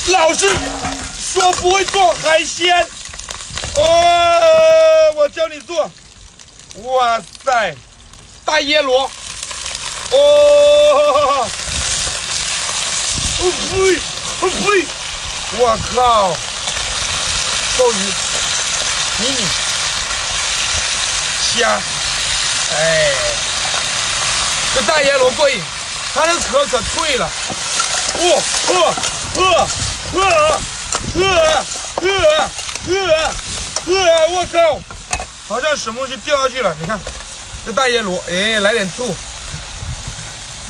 老师说不会做海鲜，我教你做。哇塞，大椰螺，呸，我靠，鲍鱼、迷你虾，这大椰螺过瘾，它那个壳可脆了。我靠，好像什么东西掉下去了。你看这大椰螺，来点醋。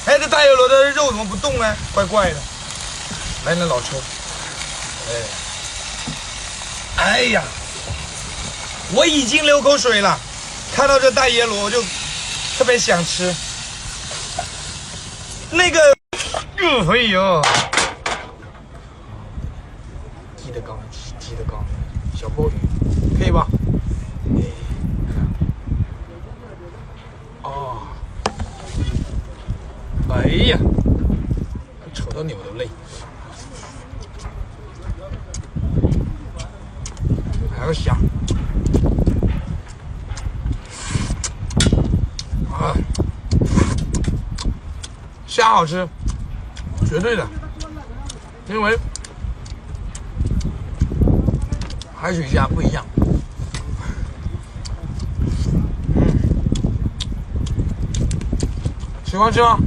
这大椰螺的肉怎么不动呢？怪怪的。来点老抽。哎呀，我已经流口水了。看到这大椰螺我就特别想吃。那个，哎呦，鸡的缸，小鲍鱼，可以吧？哎呀，瞅到扭都累。还有虾，虾好吃，绝对的，因为海水虾不一样。喜欢吃吗？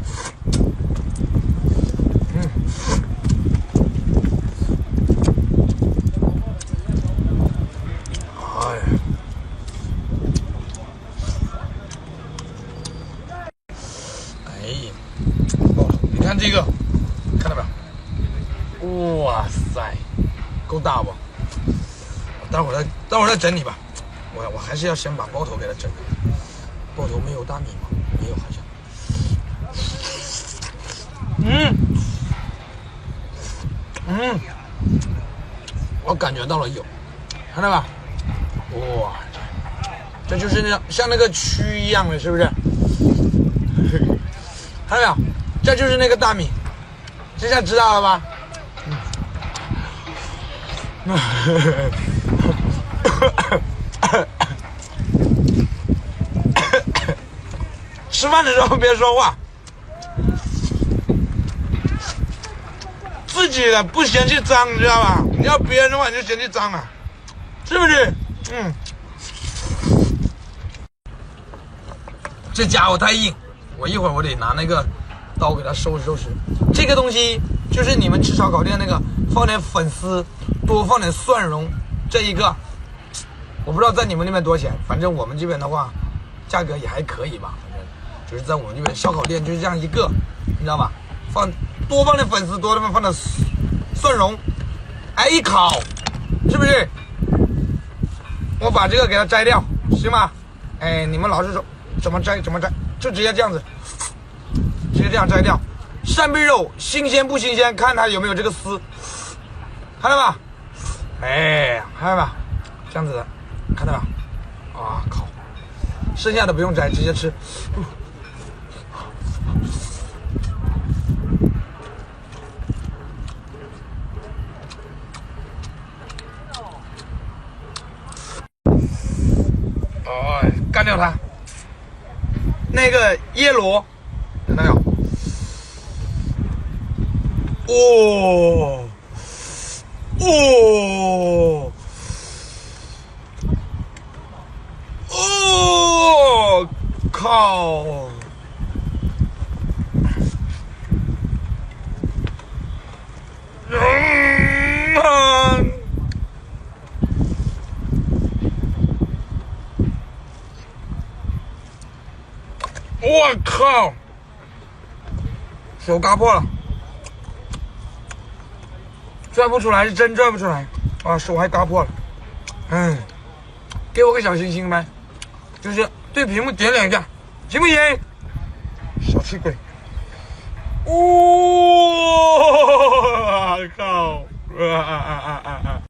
你看这个，看到没有？哇塞，够大不？待会儿再整理吧。我还是要先把包头给它整了。包头没有大米吗？没有，好像。我感觉到了有，看到吧？哇，这就是像那个蛆一样的，是不是？看到没有？这就是那个大米，这下知道了吧？吃饭的时候别说话，自己的不嫌弃脏，你知道吧？你要别人的话你就嫌弃脏啊，是不是？这家伙太硬，一会儿我得拿那个刀给它收拾收拾。这个东西就是你们吃烧烤店那个放点粉丝，多放点蒜蓉，这一个我不知道在你们那边多少钱，反正我们这边的话价格也还可以吧，反正就是在我们这边烧烤店就是这样一个，你知道吧？多放点粉丝，多放点蒜蓉，一烤，是不是？我把这个给它摘掉，行吗？你们老是说怎么摘，就直接这样子，直接这样摘掉。扇贝肉新鲜不新鲜，看它有没有这个丝，看到吧？看到吧？这样子的，看到吧？靠！剩下的不用摘，直接吃。干掉它。那个椰螺，看到没有？靠！我靠！手嘎破了，转不出来，是真转不出来手还嘎破了。给我个小星星呗，就是对屏幕点2下，行不行？小气鬼！我靠！